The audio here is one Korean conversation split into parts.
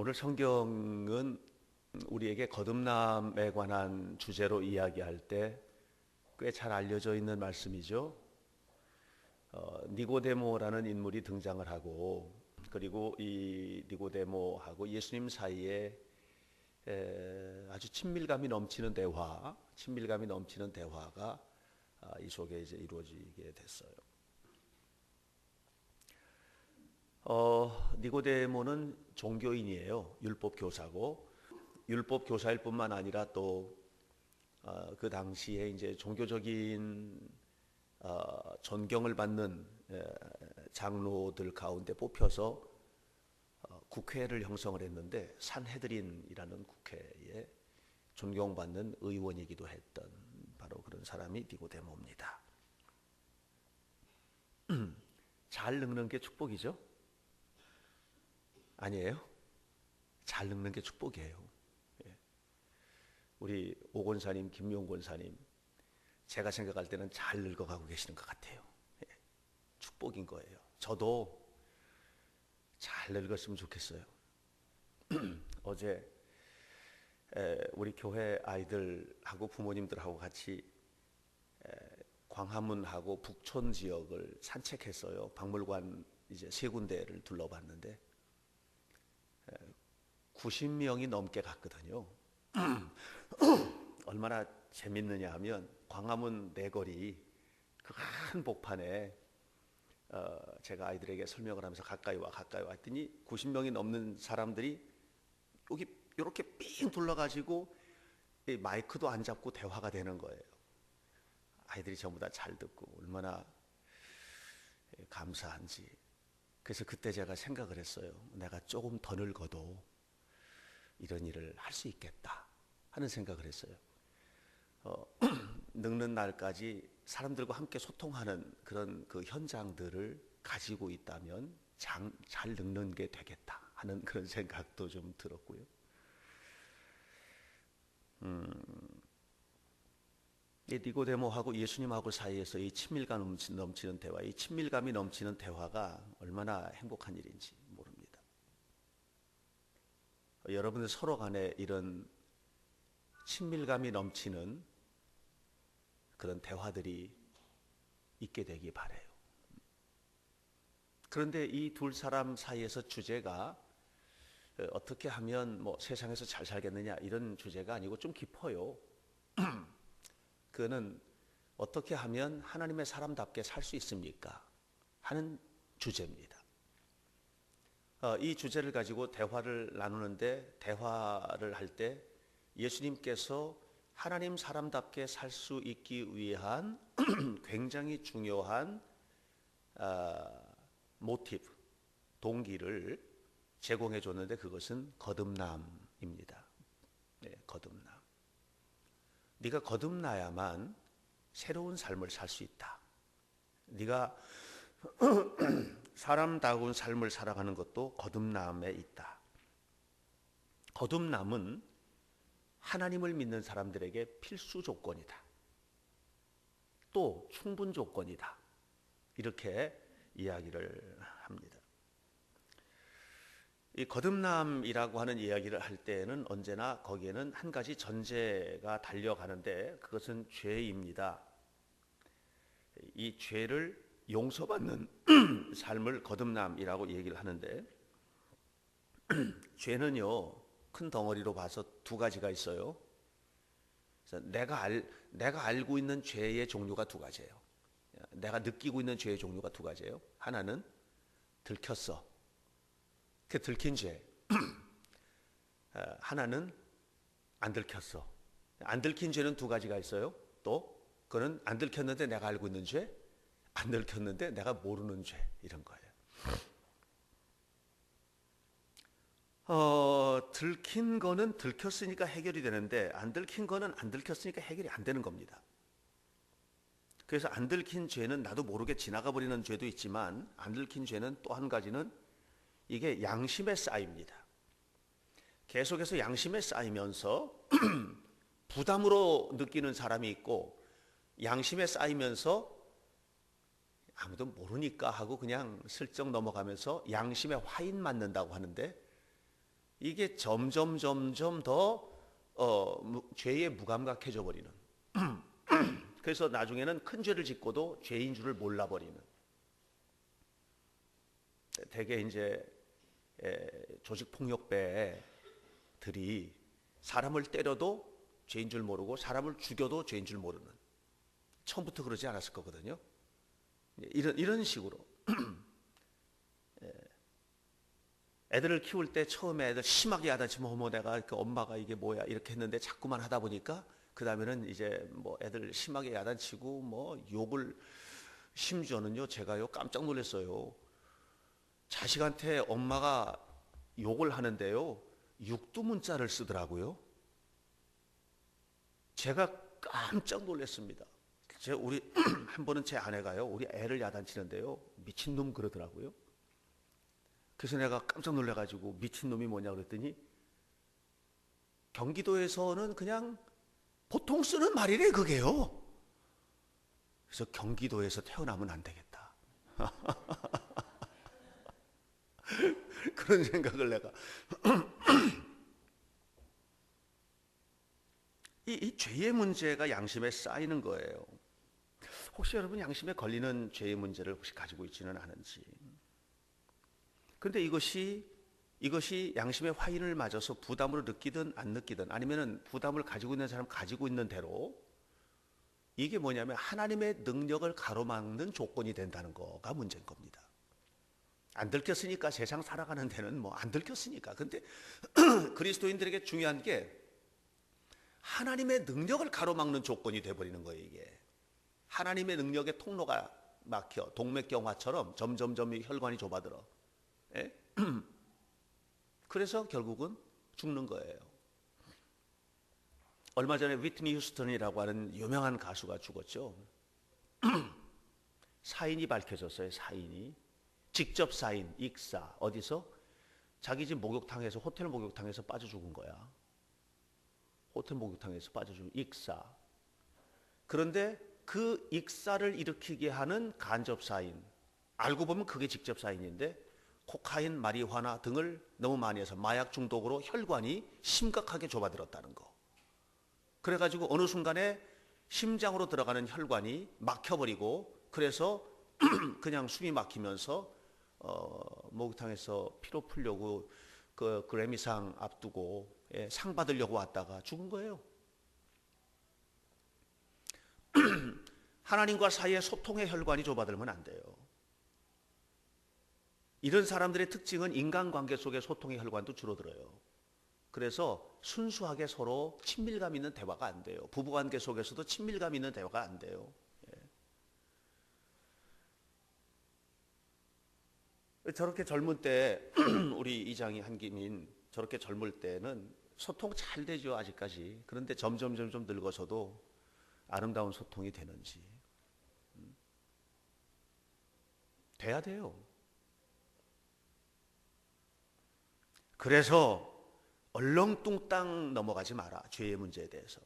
오늘 성경은 우리에게 거듭남에 관한 주제로 이야기할 때 꽤 잘 알려져 있는 말씀이죠. 니고데모라는 인물이 등장을 하고, 그리고 이 니고데모하고 예수님 사이에 아주 친밀감이 넘치는 대화가 이 속에 이제 이루어지게 됐어요. 니고데모는 종교인이에요. 율법 교사고, 율법 교사일 뿐만 아니라 또 그 당시에 이제 종교적인 존경을 받는 장로들 가운데 뽑혀서 국회를 형성을 했는데, 산헤드린이라는 국회에 존경받는 의원이기도 했던 바로 그런 사람이 니고데모입니다. 잘 늙는 게 축복이죠? 아니에요? 잘 늙는 게 축복이에요. 우리 오 권사님, 김용 권사님, 제가 생각할 때는 잘 늙어가고 계시는 것 같아요. 축복인 거예요. 저도 잘 늙었으면 좋겠어요. 어제 우리 교회 아이들하고 부모님들하고 같이 광화문하고 북촌 지역을 산책했어요. 박물관 이제 세 군데를 둘러봤는데 90명이 넘게 갔거든요. 얼마나 재밌느냐 하면 광화문 내거리 그 큰 복판에 제가 아이들에게 설명을 하면서 가까이 와 했더니 90명이 넘는 사람들이 여기 이렇게 삥 둘러가지고 마이크도 안 잡고 대화가 되는 거예요. 아이들이 전부 다 잘 듣고 얼마나 감사한지. 그래서 그때 제가 생각을 했어요. 내가 조금 더 늙어도 이런 일을 할 수 있겠다 하는 생각을 했어요. 늙는 날까지 사람들과 함께 소통하는 그런 그 현장들을 가지고 있다면 잘 늙는 게 되겠다 하는 그런 생각도 좀 들었고요. 이 니고데모하고 예수님하고 사이에서 이 친밀감 넘치는 대화, 이 친밀감이 넘치는 대화가 얼마나 행복한 일인지 모릅니다. 여러분들 서로 간에 이런 친밀감이 넘치는 그런 대화들이 있게 되기 바라요. 그런데 이 두 사람 사이에서 주제가 어떻게 하면 뭐 세상에서 잘 살겠느냐 이런 주제가 아니고 좀 깊어요. 그거는 어떻게 하면 하나님의 사람답게 살 수 있습니까? 하는 주제입니다. 이 주제를 가지고 대화를 나누는데, 대화를 할 때 예수님께서 하나님 사람답게 살 수 있기 위한 굉장히 중요한 모티브, 동기를 제공해 줬는데, 그것은 거듭남입니다. 네, 거듭남. 네가 거듭나야만 새로운 삶을 살 수 있다. 네가 사람다운 삶을 살아가는 것도 거듭남에 있다. 거듭남은 하나님을 믿는 사람들에게 필수 조건이다. 또 충분 조건이다. 이렇게 이야기를 합니다. 이 거듭남이라고 하는 이야기를 할 때는 언제나 거기에는 한 가지 전제가 달려가는데, 그것은 죄입니다. 이 죄를 용서받는 삶을 거듭남이라고 얘기를 하는데, 죄는요 큰 덩어리로 봐서 두 가지가 있어요. 그래서 내가 알고 있는 죄의 종류가 두 가지예요. 내가 느끼고 있는 죄의 종류가 두 가지예요. 하나는 들켰어. 그 들킨 죄. 하나는 안 들켰어. 안 들킨 죄는 두 가지가 있어요. 또 그거는 안 들켰는데 내가 알고 있는 죄, 안 들켰는데 내가 모르는 죄, 이런 거예요. 들킨 거는 들켰으니까 해결이 되는데, 안 들킨 거는 안 들켰으니까 해결이 안 되는 겁니다. 그래서 안 들킨 죄는 나도 모르게 지나가 버리는 죄도 있지만, 안 들킨 죄는 또 한 가지는 이게 양심에 쌓입니다. 계속해서 양심에 쌓이면서 부담으로 느끼는 사람이 있고, 양심에 쌓이면서 아무도 모르니까 하고 그냥 슬쩍 넘어가면서 양심에 화인 맞는다고 하는데, 이게 점점 더 죄에 무감각해져 버리는. 그래서 나중에는 큰 죄를 짓고도 죄인 줄을 몰라버리는. 대개 이제 조직폭력배들이 사람을 때려도 죄인 줄 모르고 사람을 죽여도 죄인 줄 모르는. 처음부터 그러지 않았을 거거든요. 이런 식으로. 애들을 키울 때 처음에 애들 심하게 야단치면 어머 내가 그 엄마가 이게 뭐야 이렇게 했는데 자꾸만 하다 보니까 그 다음에는 이제 뭐 애들 심하게 야단치고 뭐 욕을, 심지어는요 제가요 깜짝 놀랐어요. 자식한테 엄마가 욕을 하는데요 육두문자를 쓰더라고요. 제가 깜짝 놀랐습니다. 우리 한 번은 제 아내가요 우리 애를 야단치는데요 미친놈 그러더라고요. 그래서 내가 깜짝 놀라가지고 미친놈이 뭐냐 그랬더니 경기도에서는 그냥 보통 쓰는 말이래 그게요. 그래서 경기도에서 태어나면 안 되겠다. 그런 생각을 내가 이 죄의 문제가 양심에 쌓이는 거예요. 혹시 여러분 양심에 걸리는 죄의 문제를 혹시 가지고 있지는 않은지. 그런데 이것이 양심의 화인을 맞아서 부담으로 느끼든 안 느끼든 아니면은 부담을 가지고 있는 사람 가지고 있는 대로 이게 뭐냐면 하나님의 능력을 가로막는 조건이 된다는 거가 문제인 겁니다. 안 들켰으니까 세상 살아가는 데는 뭐 안 들켰으니까. 근데 그리스도인들에게 중요한 게 하나님의 능력을 가로막는 조건이 돼버리는 거예요. 이게 하나님의 능력의 통로가 막혀 동맥경화처럼 점점 이 혈관이 좁아들어. 예? 그래서 결국은 죽는 거예요. 얼마 전에 위트니 휴스턴이라고 하는 유명한 가수가 죽었죠. 사인이 밝혀졌어요. 사인이 직접 사인, 익사. 어디서? 자기 집 목욕탕에서, 호텔 목욕탕에서 빠져 죽은 거야. 호텔 목욕탕에서 빠져 죽은 익사. 그런데 그 익사를 일으키게 하는 간접 사인, 알고 보면 그게 직접 사인인데 코카인, 마리화나 등을 너무 많이 해서 마약 중독으로 혈관이 심각하게 좁아들었다는 거. 그래가지고 어느 순간에 심장으로 들어가는 혈관이 막혀버리고 그래서 그냥 숨이 막히면서 목욕탕에서 피로 풀려고 그 그래미상 앞두고 상 받으려고 왔다가 죽은 거예요. 하나님과 사이의 소통의 혈관이 좁아들면 안 돼요. 이런 사람들의 특징은 인간관계 속의 소통의 혈관도 줄어들어요. 그래서 순수하게 서로 친밀감 있는 대화가 안 돼요. 부부관계 속에서도 친밀감 있는 대화가 안 돼요. 저렇게 젊을 때 우리 이장이 한김인 저렇게 젊을 때는 소통 잘 되죠 아직까지. 그런데 점점 늙어서도 아름다운 소통이 되는지 돼야 돼요. 그래서 얼렁뚱땅 넘어가지 마라. 죄의 문제에 대해서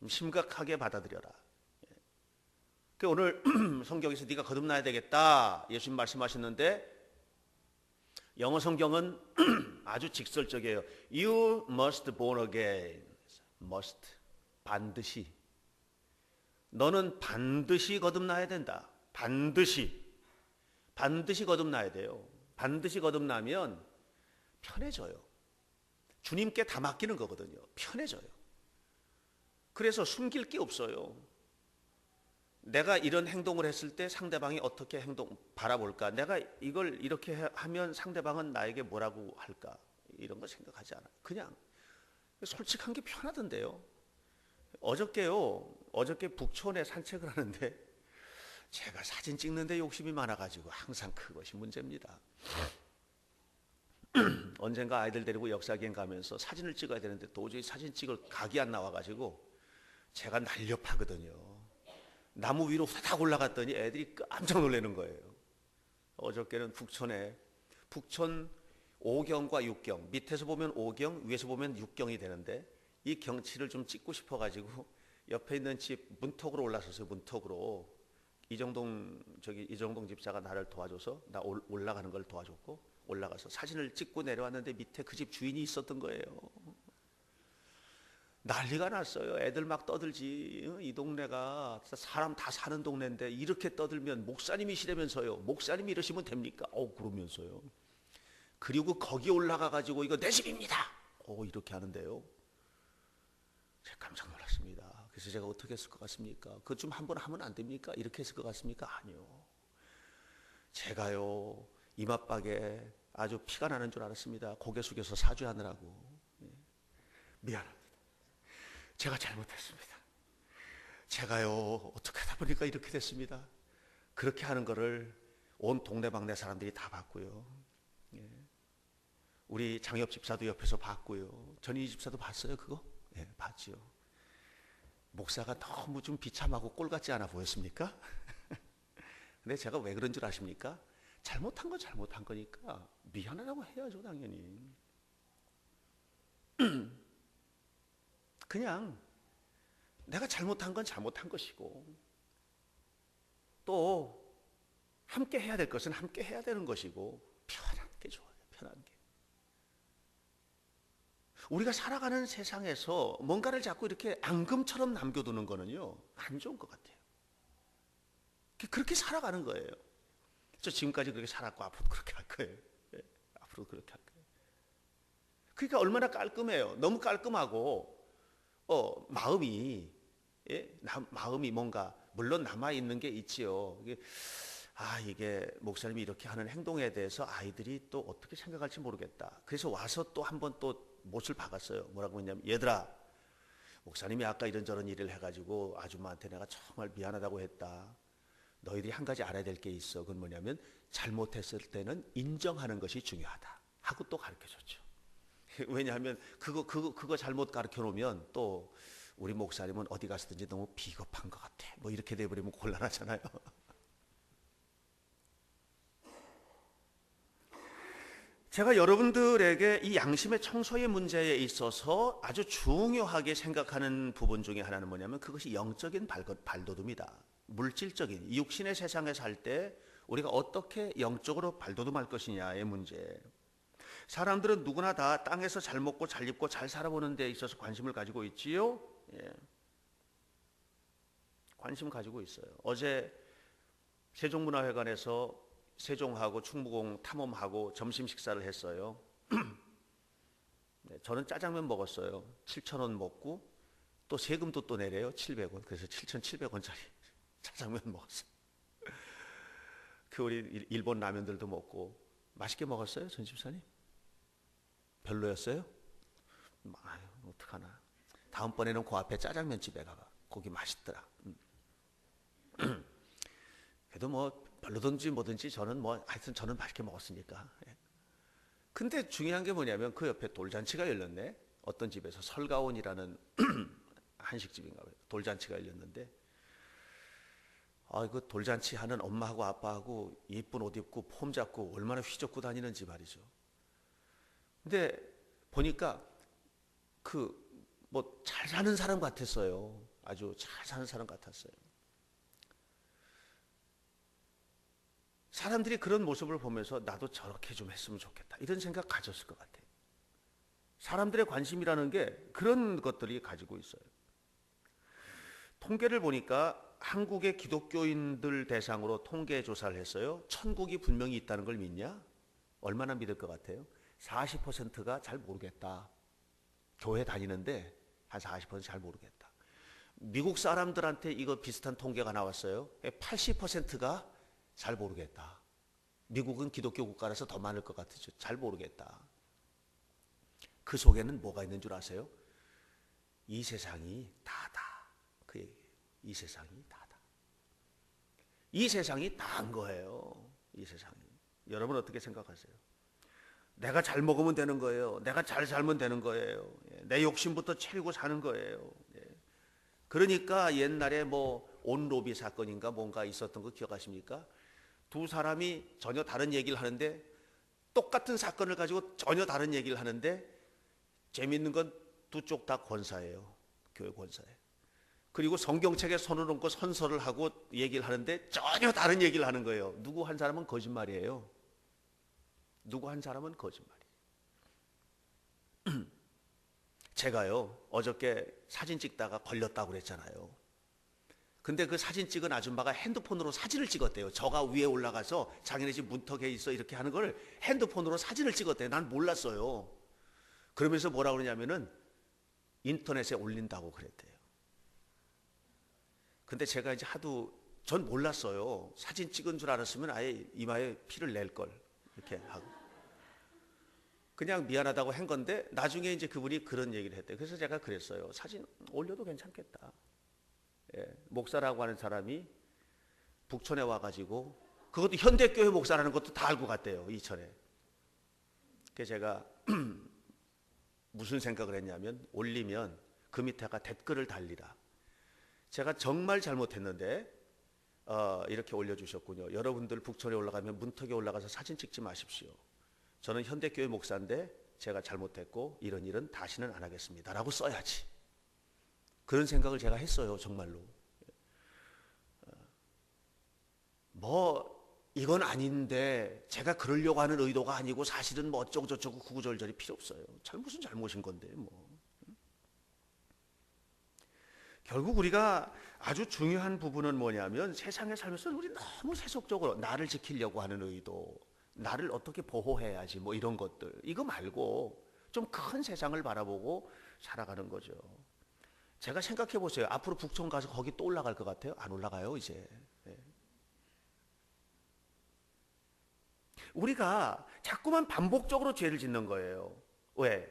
심각하게 받아들여라. 오늘 성경에서 네가 거듭나야 되겠다 예수님 말씀하셨는데 영어 성경은 아주 직설적이에요. You must born again. must. 반드시. 너는 반드시 거듭나야 된다. 반드시 거듭나야 돼요. 반드시 거듭나면 편해져요. 주님께 다 맡기는 거거든요. 편해져요. 그래서 숨길 게 없어요. 내가 이런 행동을 했을 때 상대방이 어떻게 바라볼까? 내가 이걸 이렇게 하면 상대방은 나에게 뭐라고 할까? 이런 거 생각하지 않아요. 그냥 솔직한 게 편하던데요. 어저께 북촌에 산책을 하는데 제가 사진 찍는데 욕심이 많아가지고 항상 그것이 문제입니다. 언젠가 아이들 데리고 역사기행 가면서 사진을 찍어야 되는데 도저히 사진 찍을 각이 안 나와가지고 제가 날렵하거든요. 나무 위로 후다닥 올라갔더니 애들이 깜짝 놀라는 거예요. 어저께는 북촌 5경과 6경, 밑에서 보면 5경, 위에서 보면 6경이 되는데 이 경치를 좀 찍고 싶어가지고 옆에 있는 집 문턱으로 올라섰어요. 문턱으로. 이정동 집사가 나를 도와줘서 나 올라가는 걸 도와줬고 올라가서 사진을 찍고 내려왔는데 밑에 그 집 주인이 있었던 거예요. 난리가 났어요. 애들 막 떠들지. 이 동네가 사람 다 사는 동네인데 이렇게 떠들면 목사님이시라면서요. 목사님이 이러시면 됩니까? 그러면서요. 그리고 거기 올라가 가지고 이거 내 집입니다. 이렇게 하는데요. 제가 깜짝 놀랐습니다. 그래서 제가 어떻게 했을 것 같습니까? 그것 좀 한번 하면 안 됩니까? 이렇게 했을 것 같습니까? 아니요. 제가요 이맛박에 아주 피가 나는 줄 알았습니다. 고개 숙여서 사죄하느라고. 미안합니다. 제가 잘못했습니다. 제가요 어떻게 하다 보니까 이렇게 됐습니다. 그렇게 하는 거를 온 동네방네 사람들이 다 봤고요. 우리 장엽 집사도 옆에서 봤고요. 전희 집사도 봤어요 그거? 봤지요. 목사가 너무 좀 비참하고 꼴 같지 않아 보였습니까? 근데 제가 왜 그런 줄 아십니까? 잘못한 건 잘못한 거니까 미안하다고 해야죠 당연히. 그냥 내가 잘못한 건 잘못한 것이고 또 함께 해야 될 것은 함께 해야 되는 것이고 편한 게 좋아요. 편한 게. 우리가 살아가는 세상에서 뭔가를 자꾸 이렇게 앙금처럼 남겨두는 거는요 안 좋은 것 같아요. 그렇게 살아가는 거예요. 저 지금까지 그렇게 살았고 앞으로 그렇게 할 거예요. 앞으로 그렇게 할 거예요. 그러니까 얼마나 깔끔해요. 너무 깔끔하고 마음이 마음이 뭔가 물론 남아 있는 게 있지요. 이게 목사님이 이렇게 하는 행동에 대해서 아이들이 또 어떻게 생각할지 모르겠다. 그래서 와서 또 한번 또 못을 박았어요. 뭐라고 했냐면 얘들아 목사님이 아까 이런저런 일을 해가지고 아줌마한테 내가 정말 미안하다고 했다. 너희들이 한 가지 알아야 될 게 있어. 그건 뭐냐면 잘못했을 때는 인정하는 것이 중요하다 하고 또 가르쳐줬죠. 왜냐하면 그거 잘못 가르쳐 놓으면 또 우리 목사님은 어디 갔든지 너무 비겁한 것 같아. 뭐 이렇게 돼버리면 곤란하잖아요. 제가 여러분들에게 이 양심의 청소의 문제에 있어서 아주 중요하게 생각하는 부분 중에 하나는 뭐냐면 그것이 영적인 발돋움이다. 물질적인 육신의 세상에 살 때 우리가 어떻게 영적으로 발돋움할 것이냐의 문제. 사람들은 누구나 다 땅에서 잘 먹고 잘 입고 잘 살아보는 데 있어서 관심을 가지고 있지요. 관심 가지고 있어요. 어제 세종문화회관에서 세종하고 충무공 탐험하고 점심 식사를 했어요. 저는 짜장면 먹었어요. 7,000원 먹고 또 세금도 또 내려요. 700원. 그래서 7,700원짜리 짜장면 먹었어요. 우리 일본 라면들도 먹고 맛있게 먹었어요, 전 집사님? 별로였어요? 어떡하나. 다음번에는 그 앞에 짜장면 집에 가봐. 거기 맛있더라. 그래도 뭐 별로든지 뭐든지 저는 하여튼 저는 맛있게 먹었으니까. 근데 중요한 게 뭐냐면 그 옆에 돌잔치가 열렸네. 어떤 집에서 설가온이라는 한식집인가 봐요. 돌잔치가 열렸는데 그 돌잔치 하는 엄마하고 아빠하고 예쁜 옷 입고 폼 잡고 얼마나 휘젓고 다니는지 말이죠. 근데 보니까 잘 사는 사람 같았어요. 아주 잘 사는 사람 같았어요. 사람들이 그런 모습을 보면서 나도 저렇게 좀 했으면 좋겠다 이런 생각 가졌을 것 같아요. 사람들의 관심이라는 게 그런 것들이 가지고 있어요. 통계를 보니까 한국의 기독교인들 대상으로 통계 조사를 했어요. 천국이 분명히 있다는 걸 믿냐? 얼마나 믿을 것 같아요? 40%가 잘 모르겠다. 교회 다니는데 한 40%잘 모르겠다. 미국 사람들한테 이거 비슷한 통계가 나왔어요. 80%가 잘 모르겠다. 미국은 기독교 국가라서 더 많을 것 같죠. 잘 모르겠다. 그 속에는 뭐가 있는 줄 아세요? 이 세상이 다다. 그 얘기예요. 이 세상이 다다. 이 세상이 다인 거예요. 이 세상이. 여러분 어떻게 생각하세요? 내가 잘 먹으면 되는 거예요. 내가 잘 살면 되는 거예요. 내 욕심부터 채우고 사는 거예요. 그러니까 옛날에 온로비 사건인가 뭔가 있었던 거 기억하십니까? 두 사람이 전혀 다른 얘기를 하는데 똑같은 사건을 가지고 전혀 다른 얘기를 하는데 재밌는 건 두 쪽 다 권사예요. 교회 권사예요. 그리고 성경책에 손을 얹고 선서를 하고 얘기를 하는데 전혀 다른 얘기를 하는 거예요. 누구 한 사람은 거짓말이에요. 누구 한 사람은 거짓말이. 제가요 어저께 사진 찍다가 걸렸다고 그랬잖아요. 근데 그 사진 찍은 아줌마가 핸드폰으로 사진을 찍었대요. 저가 위에 올라가서 자기네 집 문턱에 있어 이렇게 하는 걸 핸드폰으로 사진을 찍었대요. 난 몰랐어요. 그러면서 뭐라 그러냐면은 인터넷에 올린다고 그랬대요. 근데 제가 이제 전 몰랐어요. 사진 찍은 줄 알았으면 아예 이마에 피를 낼 걸 이렇게 하고 그냥 미안하다고 한 건데 나중에 이제 그분이 그런 얘기를 했대요. 그래서 제가 그랬어요. 사진 올려도 괜찮겠다. 예, 목사라고 하는 사람이 북촌에 와가지고 그것도 현대교회 목사라는 것도 다 알고 갔대요. 이천에. 그래서 제가 무슨 생각을 했냐면 올리면 그 밑에가 댓글을 달리라. 제가 정말 잘못했는데 이렇게 올려주셨군요. 여러분들 북촌에 올라가면 문턱에 올라가서 사진 찍지 마십시오. 저는 현대교회 목사인데 제가 잘못했고 이런 일은 다시는 안 하겠습니다 라고 써야지. 그런 생각을 제가 했어요. 정말로. 이건 아닌데 제가 그러려고 하는 의도가 아니고 사실은 어쩌고 저쩌고 구구절절이 필요 없어요. 잘못은 잘못인 건데 결국 우리가 아주 중요한 부분은 뭐냐면 세상에 살면서 우리 너무 세속적으로 나를 지키려고 하는 의도, 나를 어떻게 보호해야지 이런 것들, 이거 말고 좀 큰 세상을 바라보고 살아가는 거죠. 제가 생각해 보세요. 앞으로 북촌 가서 거기 또 올라갈 것 같아요? 안 올라가요 이제. 네. 우리가 자꾸만 반복적으로 죄를 짓는 거예요. 왜?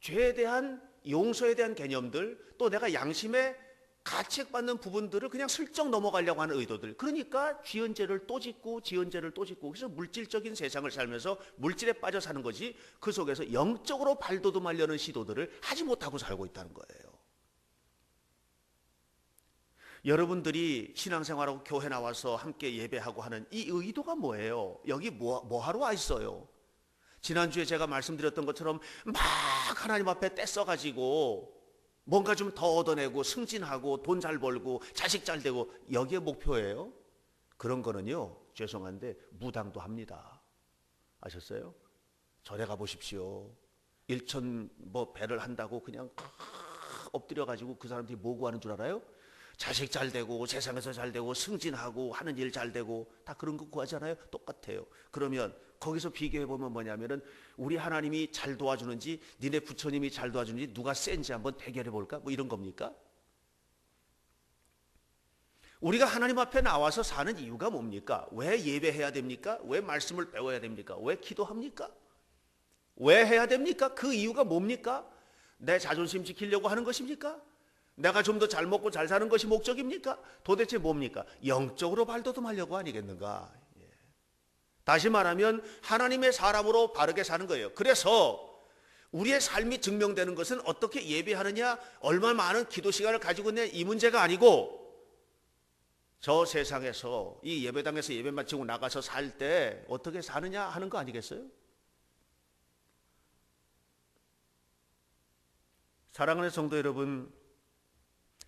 죄에 대한 용서에 대한 개념들, 또 내가 양심에 가책받는 부분들을 그냥 슬쩍 넘어가려고 하는 의도들. 그러니까 지은 죄를 또 짓고 지은 죄를 또 짓고, 그래서 물질적인 세상을 살면서 물질에 빠져 사는 거지 그 속에서 영적으로 발돋움하려는 시도들을 하지 못하고 살고 있다는 거예요. 여러분들이 신앙생활하고 교회 나와서 함께 예배하고 하는 이 의도가 뭐예요? 여기 뭐 하러 와 있어요? 지난주에 제가 말씀드렸던 것처럼 막 하나님 앞에 떼써가지고 뭔가 좀 더 얻어내고 승진하고 돈 잘 벌고 자식 잘 되고 여기에 목표예요? 그런 거는요, 죄송한데 무당도 합니다. 아셨어요? 절에 가보십시오. 일천 배를 한다고 그냥 엎드려가지고 그 사람들이 뭐 구하는 줄 알아요? 자식 잘 되고 세상에서 잘 되고 승진하고 하는 일 잘 되고 다 그런 거 구하잖아요. 똑같아요. 그러면 거기서 비교해보면 뭐냐면은 우리 하나님이 잘 도와주는지 니네 부처님이 잘 도와주는지 누가 센지 한번 대결해볼까? 이런 겁니까? 우리가 하나님 앞에 나와서 사는 이유가 뭡니까? 왜 예배해야 됩니까? 왜 말씀을 배워야 됩니까? 왜 기도합니까? 왜 해야 됩니까? 그 이유가 뭡니까? 내 자존심 지키려고 하는 것입니까? 내가 좀 더 잘 먹고 잘 사는 것이 목적입니까? 도대체 뭡니까? 영적으로 발돋움하려고 아니겠는가? 다시 말하면 하나님의 사람으로 바르게 사는 거예요. 그래서 우리의 삶이 증명되는 것은 어떻게 예배하느냐, 얼마나 많은 기도 시간을 가지고 있느냐, 이 문제가 아니고 저 세상에서 이 예배당에서 예배 마치고 나가서 살 때 어떻게 사느냐 하는 거 아니겠어요? 사랑하는 성도 여러분,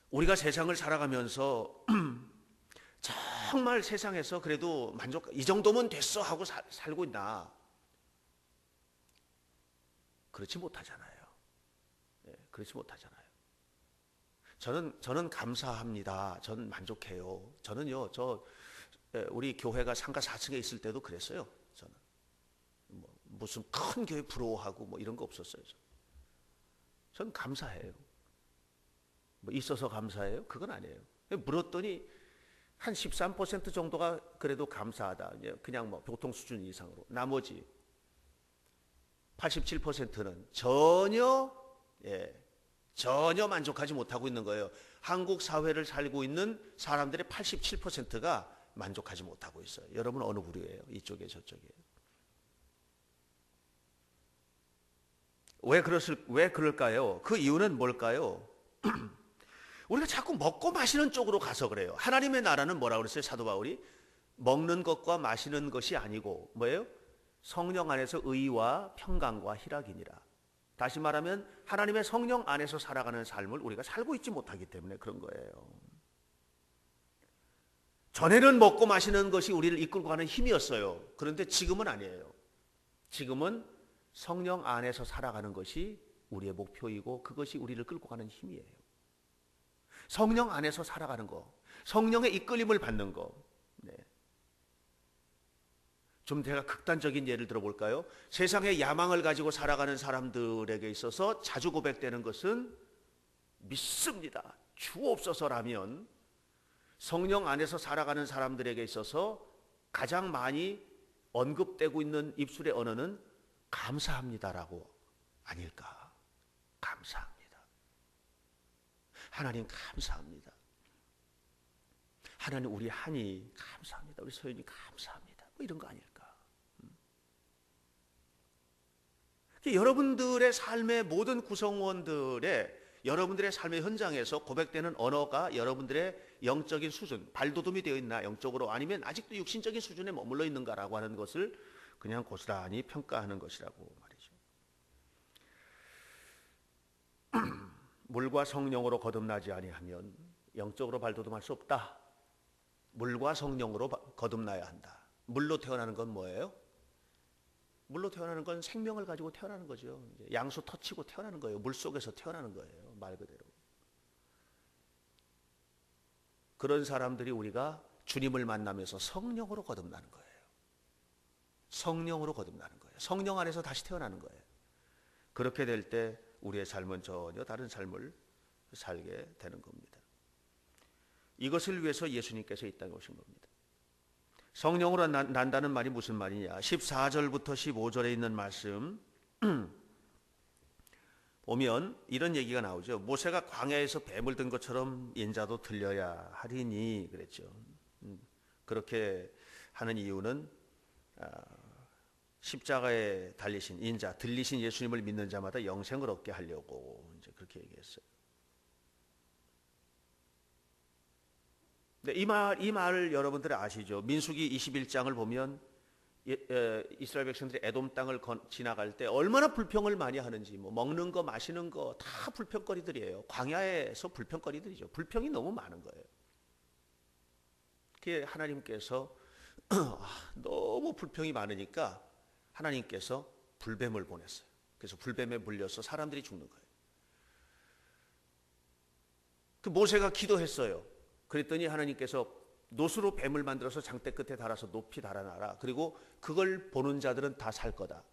우리가 세상을 살아가면서 정말 세상에서 그래도 이 정도면 됐어 하고 살고 있나? 그렇지 못하잖아요. 네, 그렇지 못하잖아요. 저는 감사합니다. 저는 만족해요. 저는요, 우리 교회가 상가 4층에 있을 때도 그랬어요. 저는 무슨 큰 교회 부러워하고 이런 거 없었어요. 저는 감사해요. 있어서 감사해요? 그건 아니에요. 물었더니 한 13% 정도가 그래도 감사하다. 그냥 보통 수준 이상으로. 나머지 87%는 전혀 만족하지 못하고 있는 거예요. 한국 사회를 살고 있는 사람들의 87%가 만족하지 못하고 있어요. 여러분 어느 부류예요? 이쪽에 저쪽이에요? 왜 그럴까요? 그 이유는 뭘까요? 우리가 자꾸 먹고 마시는 쪽으로 가서 그래요. 하나님의 나라는 뭐라고 그랬어요? 사도 바울이 먹는 것과 마시는 것이 아니고 뭐예요? 성령 안에서 의와 평강과 희락이니라. 다시 말하면 하나님의 성령 안에서 살아가는 삶을 우리가 살고 있지 못하기 때문에 그런 거예요. 전에는 먹고 마시는 것이 우리를 이끌고 가는 힘이었어요. 그런데 지금은 아니에요. 지금은 성령 안에서 살아가는 것이 우리의 목표이고 그것이 우리를 끌고 가는 힘이에요. 성령 안에서 살아가는 거, 성령의 이끌림을 받는 거. 네. 좀 제가 극단적인 예를 들어볼까요? 세상에 야망을 가지고 살아가는 사람들에게 있어서 자주 고백되는 것은 믿습니다, 주옵소서라면, 성령 안에서 살아가는 사람들에게 있어서 가장 많이 언급되고 있는 입술의 언어는 감사합니다라고 아닐까? 감사합니다. 하나님 감사합니다. 하나님 우리 한이 감사합니다. 우리 소연이 감사합니다. 뭐 이런 거 아닐까? 여러분들의 삶의 모든 구성원들의 여러분들의 삶의 현장에서 고백되는 언어가 여러분들의 영적인 수준, 발돋움이 되어 있나 영적으로, 아니면 아직도 육신적인 수준에 머물러 있는가라고 하는 것을 그냥 고스란히 평가하는 것이라고 말이죠. 물과 성령으로 거듭나지 아니하면 영적으로 발돋움할 수 없다. 물과 성령으로 거듭나야 한다. 물로 태어나는 건 뭐예요? 물로 태어나는 건 생명을 가지고 태어나는 거죠. 양수 터치고 태어나는 거예요. 물 속에서 태어나는 거예요. 말 그대로. 그런 사람들이 우리가 주님을 만나면서 성령으로 거듭나는 거예요. 성령으로 거듭나는 거예요. 성령 안에서 다시 태어나는 거예요. 그렇게 될 때 우리의 삶은 전혀 다른 삶을 살게 되는 겁니다. 이것을 위해서 예수님께서 이 땅에 오신 겁니다. 성령으로 난다는 말이 무슨 말이냐? 14절부터 15절에 있는 말씀 보면 이런 얘기가 나오죠. 모세가 광야에서 뱀을 든 것처럼 인자도 들려야 하리니 그랬죠. 그렇게 하는 이유는 십자가에 달리신 인자, 들리신 예수님을 믿는 자마다 영생을 얻게 하려고 이제 그렇게 얘기했어요. 이 말을 여러분들이 아시죠? 민수기 21장을 보면 이스라엘 백성들이 에돔 땅을 지나갈 때 얼마나 불평을 많이 하는지, 뭐 먹는 거 마시는 거 다 불평거리들이에요. 광야에서 불평거리들이죠. 불평이 너무 많은 거예요. 그게 하나님께서 너무 불평이 많으니까 하나님께서 불뱀을 보냈어요. 그래서 불뱀에 물려서 사람들이 죽는 거예요. 그 모세가 기도했어요. 그랬더니 하나님께서 노수로 뱀을 만들어서 장대 끝에 달아서 높이 달아놔라. 그리고 그걸 보는 자들은 다 살 거다.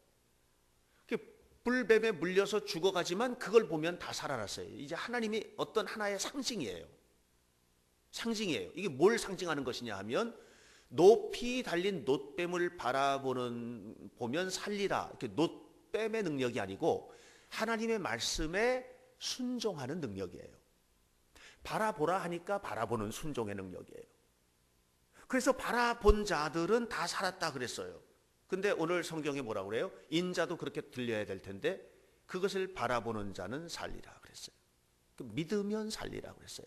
불뱀에 물려서 죽어가지만 그걸 보면 다 살아났어요. 이제 하나님이 어떤 하나의 상징이에요. 상징이에요. 이게 뭘 상징하는 것이냐 하면 높이 달린 놋뱀을 보면 살리라. 이렇게 놋뱀의 능력이 아니고 하나님의 말씀에 순종하는 능력이에요. 바라보라 하니까 바라보는 순종의 능력이에요. 그래서 바라본 자들은 다 살았다 그랬어요. 근데 오늘 성경에 뭐라고 그래요? 인자도 그렇게 들려야 될 텐데 그것을 바라보는 자는 살리라 그랬어요. 믿으면 살리라 그랬어요.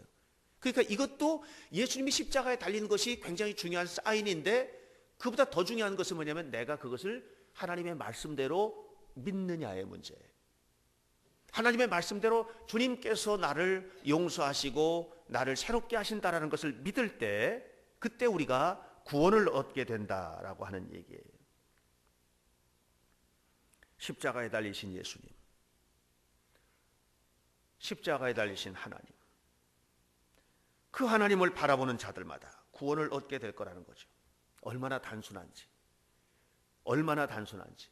그러니까 이것도 예수님이 십자가에 달린 것이 굉장히 중요한 사인인데, 그보다 더 중요한 것은 뭐냐면 내가 그것을 하나님의 말씀대로 믿느냐의 문제예요. 하나님의 말씀대로 주님께서 나를 용서하시고 나를 새롭게 하신다라는 것을 믿을 때, 그때 우리가 구원을 얻게 된다라고 하는 얘기예요. 십자가에 달리신 예수님, 십자가에 달리신 하나님, 그 하나님을 바라보는 자들마다 구원을 얻게 될 거라는 거죠. 얼마나 단순한지, 얼마나 단순한지.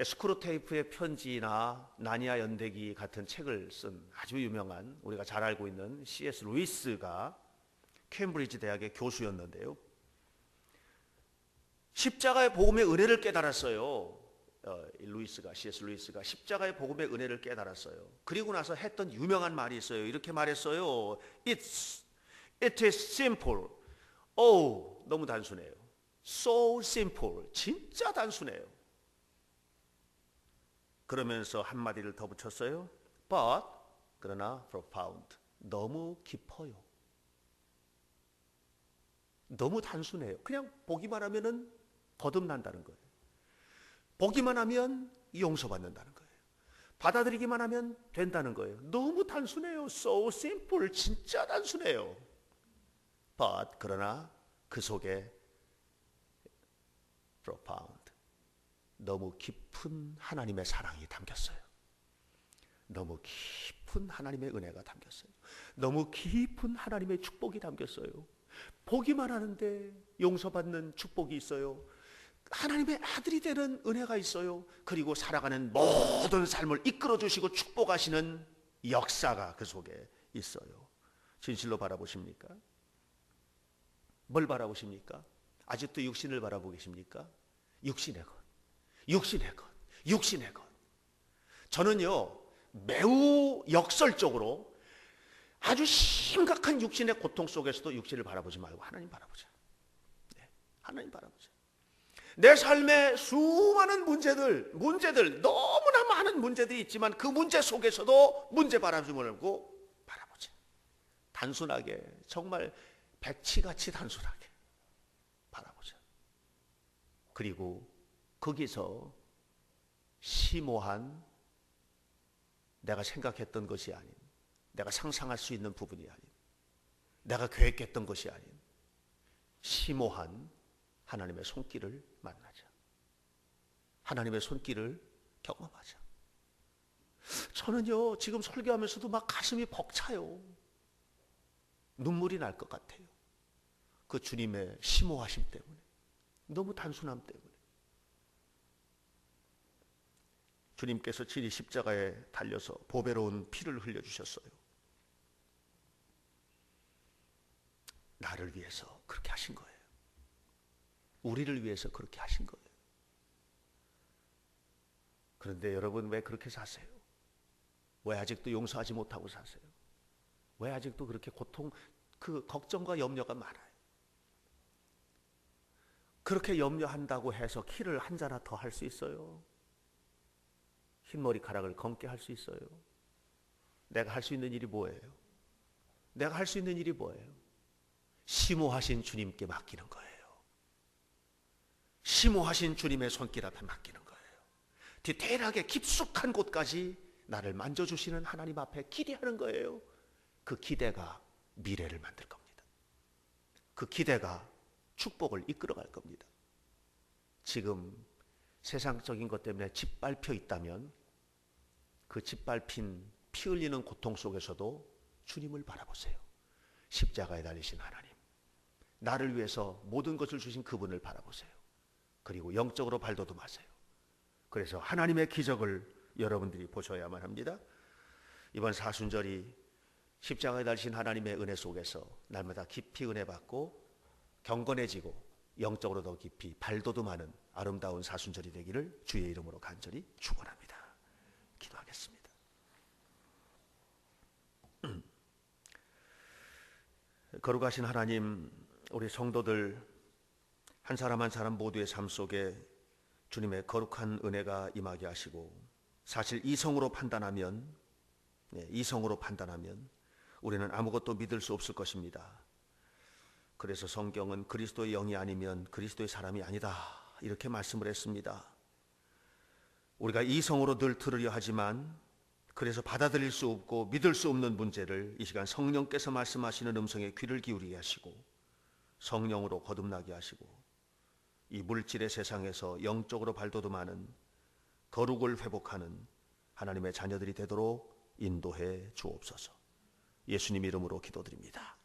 스크루테이프의 편지나 나니아 연대기 같은 책을 쓴 아주 유명한, 우리가 잘 알고 있는 C.S. 루이스가 케임브리지 대학의 교수였는데요. 십자가의 복음의 은혜를 깨달았어요. C.S. 루이스가 십자가의 복음의 은혜를 깨달았어요. 그리고 나서 했던 유명한 말이 있어요. 이렇게 말했어요. It is simple. 너무 단순해요. So simple. 진짜 단순해요. 그러면서 한마디를 더 붙였어요. But, 그러나 profound. 너무 깊어요. 너무 단순해요. 그냥 보기만 하면은 거듭난다는 거예요. 보기만 하면 용서받는다는 거예요. 받아들이기만 하면 된다는 거예요. 너무 단순해요. So simple. 진짜 단순해요. But, 그러나 그 속에 profound. 너무 깊은 하나님의 사랑이 담겼어요. 너무 깊은 하나님의 은혜가 담겼어요. 너무 깊은 하나님의 축복이 담겼어요. 보기만 하는데 용서받는 축복이 있어요. 하나님의 아들이 되는 은혜가 있어요. 그리고 살아가는 모든 삶을 이끌어 주시고 축복하시는 역사가 그 속에 있어요. 진실로 바라보십니까? 뭘 바라보십니까? 아직도 육신을 바라보고 계십니까? 육신의 것, 육신의 것, 육신의 것. 저는요, 매우 역설적으로 아주 심각한 육신의 고통 속에서도 육신을 바라보지 말고 하나님 바라보자. 네, 하나님 바라보자. 내 삶에 수많은 문제들, 너무나 많은 문제들이 있지만 그 문제 속에서도 문제 바라보지 말고 바라보자. 단순하게, 정말 백치같이 단순하게 바라보자. 그리고 거기서 심오한, 내가 생각했던 것이 아닌, 내가 상상할 수 있는 부분이 아닌, 내가 계획했던 것이 아닌 심오한 하나님의 손길을 만나자. 하나님의 손길을 경험하자. 저는요, 지금 설교하면서도 막 가슴이 벅차요. 눈물이 날 것 같아요. 그 주님의 심오하심 때문에, 너무 단순함 때문에. 주님께서 친히 십자가에 달려서 보배로운 피를 흘려주셨어요. 나를 위해서 그렇게 하신 거예요. 우리를 위해서 그렇게 하신 거예요. 그런데 여러분, 왜 그렇게 사세요? 왜 아직도 용서하지 못하고 사세요? 왜 아직도 그렇게 고통, 그 걱정과 염려가 많아요? 그렇게 염려한다고 해서 키를 한 자나 더 할 수 있어요? 흰머리카락을 검게 할 수 있어요? 내가 할 수 있는 일이 뭐예요? 내가 할 수 있는 일이 뭐예요? 심오하신 주님께 맡기는 거예요. 심오하신 주님의 손길 앞에 맡기는 거예요. 디테일하게 깊숙한 곳까지 나를 만져주시는 하나님 앞에 기대하는 거예요. 그 기대가 미래를 만들 겁니다. 그 기대가 축복을 이끌어갈 겁니다. 지금 세상적인 것 때문에 짓밟혀 있다면 그 짓밟힌 피 흘리는 고통 속에서도 주님을 바라보세요. 십자가에 달리신 하나님, 나를 위해서 모든 것을 주신 그분을 바라보세요. 그리고 영적으로 발돋움하세요. 그래서 하나님의 기적을 여러분들이 보셔야만 합니다. 이번 사순절이 십자가에 달리신 하나님의 은혜 속에서 날마다 깊이 은혜 받고 경건해지고 영적으로 더 깊이 발돋움하는 아름다운 사순절이 되기를 주의 이름으로 간절히 축원합니다. 기도하겠습니다. 거룩하신 하나님, 우리 성도들 한 사람 한 사람 모두의 삶 속에 주님의 거룩한 은혜가 임하게 하시고, 사실 이성으로 판단하면 우리는 아무것도 믿을 수 없을 것입니다. 그래서 성경은 그리스도의 영이 아니면 그리스도의 사람이 아니다, 이렇게 말씀을 했습니다. 우리가 이성으로 늘 들으려 하지만 그래서 받아들일 수 없고 믿을 수 없는 문제를 이 시간 성령께서 말씀하시는 음성에 귀를 기울이게 하시고 성령으로 거듭나게 하시고 이 물질의 세상에서 영적으로 발돋움하는, 거룩을 회복하는 하나님의 자녀들이 되도록 인도해 주옵소서. 예수님 이름으로 기도드립니다.